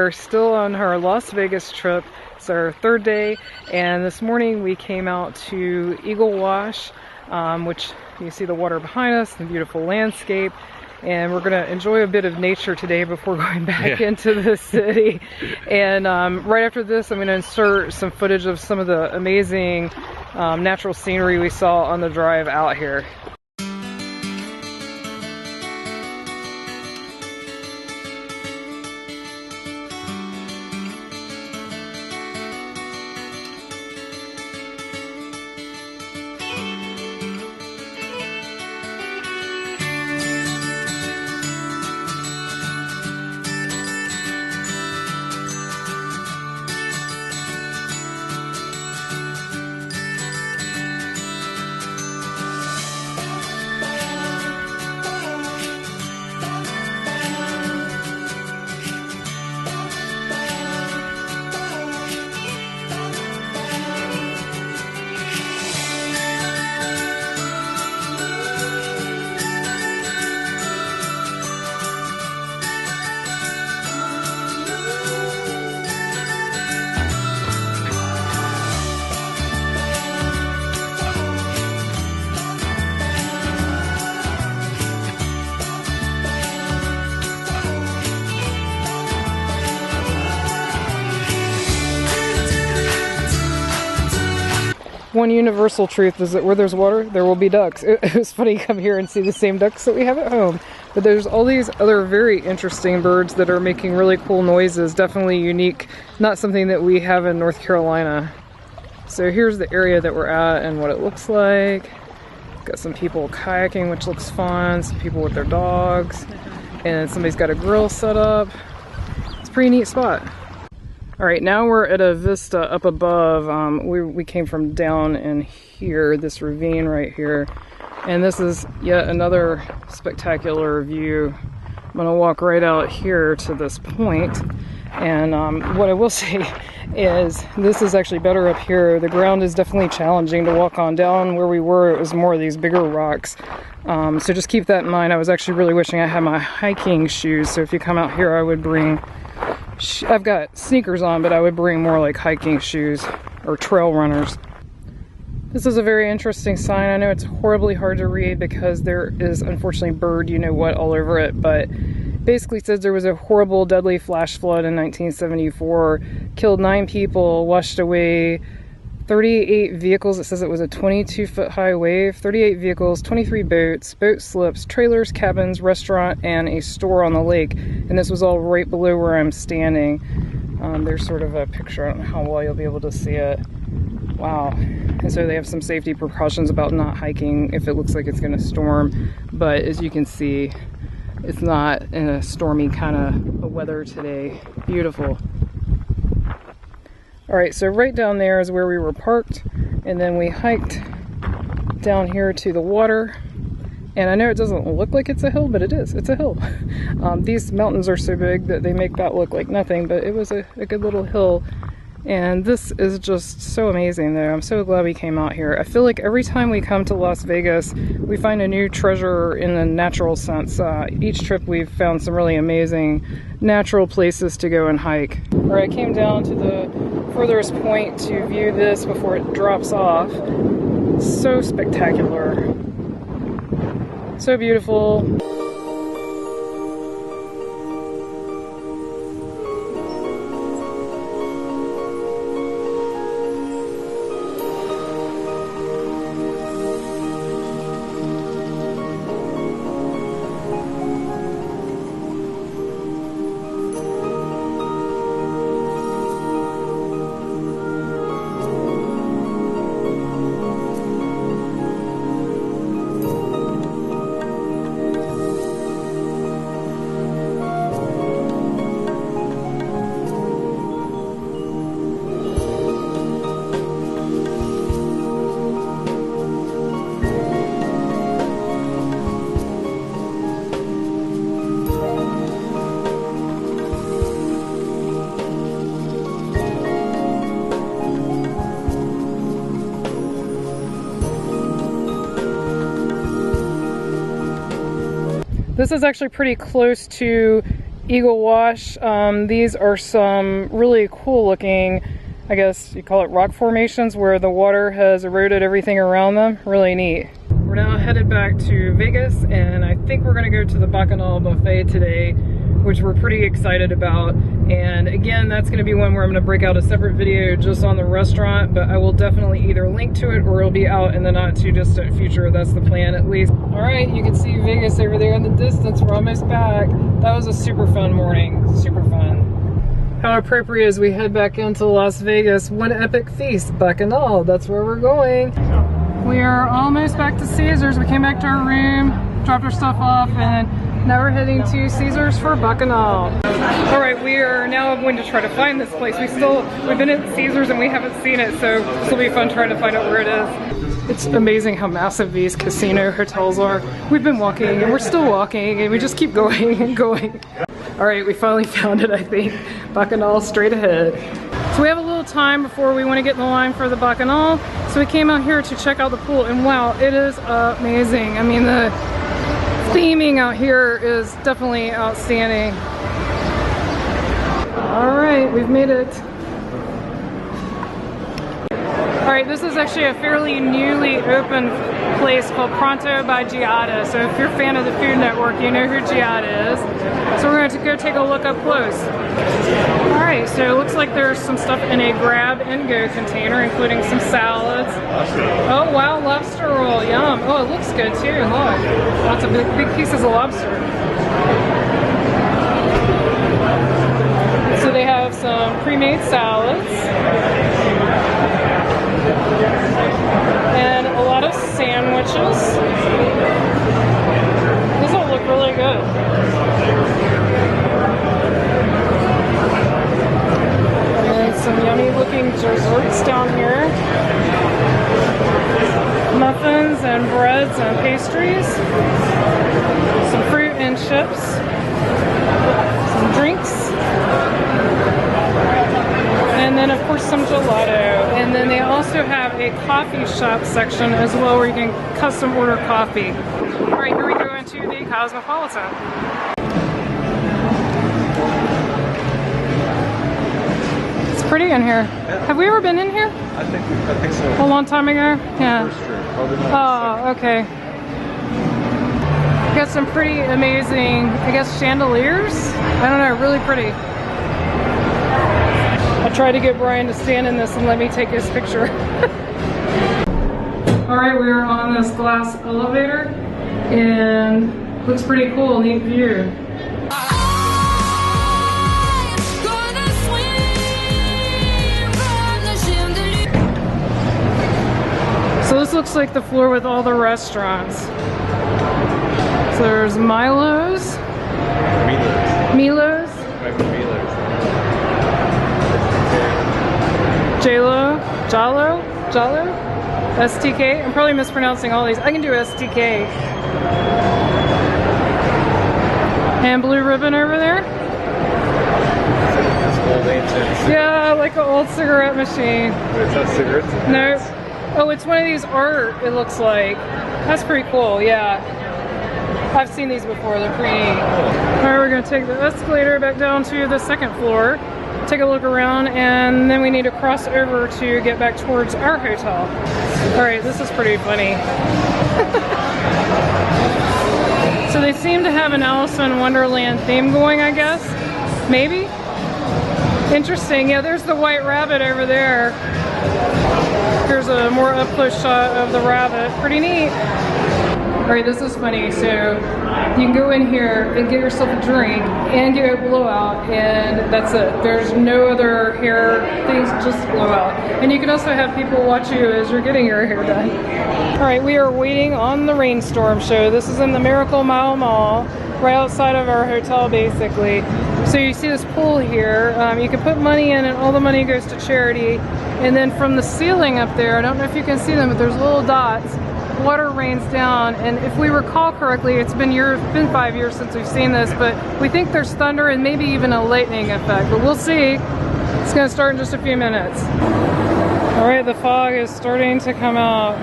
are still on our Las Vegas trip. It's our third day, and this morning we came out to Eagle Wash, which you see the water behind us, the beautiful landscape, and we're going to enjoy a bit of nature today before going back into the city. And right after this, I'm going to insert some footage of some of the amazing natural scenery we saw on the drive out here. One universal truth is that where there's water, there will be ducks. It was funny to come here and see the same ducks that we have at home. But there's all these other very interesting birds that are making really cool noises, definitely unique, not something that we have in North Carolina. So here's the area that we're at and what it looks like. Got some people kayaking, which looks fun, some people with their dogs, and somebody's got a grill set up. It's a pretty neat spot. All right, now we're at a vista up above. We came from down in here, this ravine right here, and this is yet another spectacular view. I'm gonna walk right out here to this point, and what I will say is this is actually better up here. The ground is definitely challenging to walk on. Down where we were, it was more of these bigger rocks. So just keep that in mind. I was actually really wishing I had my hiking shoes, so if you come out here, I would bring I've got sneakers on, but I would bring more like hiking shoes or trail runners. This is a very interesting sign. I know it's horribly hard to read because there is unfortunately bird you know what all over it, but basically says there was a horrible deadly flash flood in 1974, killed 9 people, washed away 38 vehicles. It says it was a 22-foot high wave, 38 vehicles, 23 boats, boat slips, trailers, cabins, restaurant, and a store on the lake. And this was all right below where I'm standing. There's sort of a picture. I don't know how well you'll be able to see it. Wow. And so they have some safety precautions about not hiking if it looks like it's going to storm. But as you can see, it's not in a stormy kind of weather today. Beautiful. Alright, so right down there is where we were parked, and then we hiked down here to the water. And I know it doesn't look like it's a hill, but it is. It's a hill. These mountains are so big that they make that look like nothing, but it was a good little hill. And this is just so amazing though. I'm so glad we came out here. I feel like every time we come to Las Vegas, we find a new treasure in the natural sense. Each trip we've found some really amazing natural places to go and hike. Alright, I came down to the furthest point to view this before it drops off. So spectacular. So beautiful. This is actually pretty close to Eagle Wash. These are some really cool looking, I guess you call it rock formations, where the water has eroded everything around them. Really neat. We're now headed back to Vegas, and I think we're gonna go to the Bacchanal buffet today, which we're pretty excited about. And again, that's gonna be one where I'm gonna break out a separate video just on the restaurant, but I will definitely either link to it or it'll be out in the not too distant future. That's the plan, at least. All right, you can see Vegas over there in the distance. We're almost back. That was a super fun morning, super fun. How appropriate as we head back into Las Vegas. One epic feast, Bacchanal, that's where we're going. We are almost back to Caesars. We came back to our room, dropped our stuff off, and now we're heading to Caesars for Bacchanal. All right, we are now going to try to find this place. We've been at Caesars and we haven't seen it, so this will be fun trying to find out where it is. It's amazing how massive these casino hotels are. We've been walking and we're still walking and we just keep going and going. All right, we finally found it, I think. Bacchanal straight ahead. So we have a little time before we want to get in the line for the Bacchanal. So we came out here to check out the pool, and wow, it is amazing. I mean, the theming out here is definitely outstanding. All right, we've made it. All right, this is actually a fairly newly opened place called Pronto by Giada. So if you're a fan of the Food Network, you know who Giada is. So we're going to go take a look up close. All right, so it looks like there's some stuff in a grab and go container, including some salads. Oh wow, lobster roll, yum. Oh, it looks good too, look. Lots of big pieces of lobster. So they have some pre-made salads. And a lot of sandwiches. These all look really good. And some yummy looking desserts down here. Muffins and breads and pastries. Some fruit and chips. Some drinks. And then of course some gelato. And then they also have a coffee shop section as well where you can custom order coffee. All right, here we go into the Cosmopolitan. It's pretty in here. Yeah. Have we ever been in here? I think so. A long time ago? Yeah. First year, probably not. Oh, okay. Got some pretty amazing, I guess, chandeliers? I don't know, really pretty. I tried to get Brian to stand in this and let me take his picture. All right, we are on this glass elevator and looks pretty cool, neat view. So this looks like the floor with all the restaurants. So there's Milo's. Milo's. Jalo, STK. I'm probably mispronouncing all these. I can do STK. And Blue Ribbon over there. It's old ancient. Yeah, like an old cigarette machine. But it's not cigarettes. No. Oh, it's one of these art, it looks like. That's pretty cool, yeah. I've seen these before, they're pretty neat. All right, we're gonna take the escalator back down to the second floor. Take a look around, and then we need to cross over to get back towards our hotel. All right, this is pretty funny. So they seem to have an Alice in Wonderland theme going, I guess. Maybe? Interesting, yeah, there's the white rabbit over there. Here's a more up-close shot of the rabbit. Pretty neat. All right, this is funny. So you can go in here and get yourself a drink and get a blowout, and that's it. There's no other hair things, just blowout. And you can also have people watch you as you're getting your hair done. All right, we are waiting on the rainstorm show. This is in the Miracle Mile Mall, right outside of our hotel, basically. So you see this pool here. You can put money in, and all the money goes to charity. And then from the ceiling up there, I don't know if you can see them, but there's little dots. Water rains down, and if we recall correctly, it's been 5 years since we've seen this, but we think there's thunder and maybe even a lightning effect, but we'll see. It's going to start in just a few minutes. All right, the fog is starting to come out.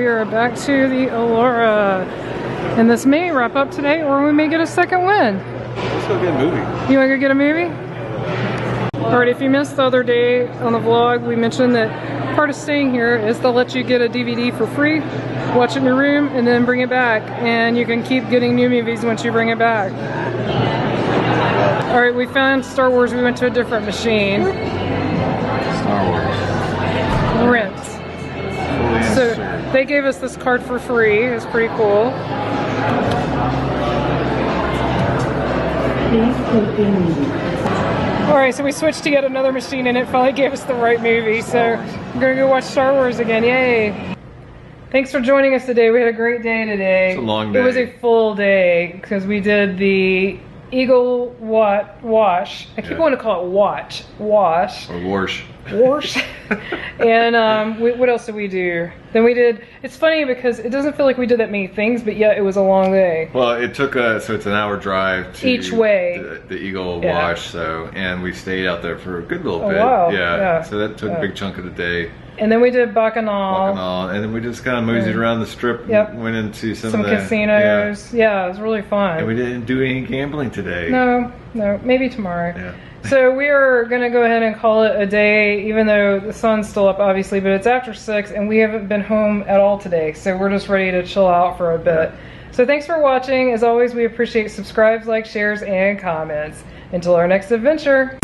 are back to the Allura. And this may wrap up today, or we may get a second win. Let's go get a movie. You want to go get a movie? Alright, if you missed the other day on the vlog, we mentioned that part of staying here is they'll let you get a DVD for free, watch it in your room, and then bring it back. And you can keep getting new movies once you bring it back. Alright, we found Star Wars. We went to a different machine. Star Wars. Rent. So they gave us this card for free. It's pretty cool. Alright, so we switched to yet another machine and it finally gave us the right movie. So we're gonna go watch Star Wars again. Yay! Thanks for joining us today. We had a great day today. It's a long day. It was a full day because we did the Eagle wash. I keep wanting to call it wash. Or wash. Wash. And what else did we do? Then we did, it's funny because it doesn't feel like we did that many things, but yet it was a long day. Well, it took so it's an hour drive to each way. The Eagle wash, and we stayed out there for a good little bit. Wow. Yeah. So that took a big chunk of the day. And then we did Bacchanal. And then we just kind of moseyed around the strip and went into some of the casinos. Yeah, it was really fun. And we didn't do any gambling today. No, maybe tomorrow. Yeah. So we are going to go ahead and call it a day, even though the sun's still up, obviously, but it's after 6, and we haven't been home at all today. So we're just ready to chill out for a bit. So thanks for watching. As always, we appreciate subscribes, likes, shares, and comments. Until our next adventure.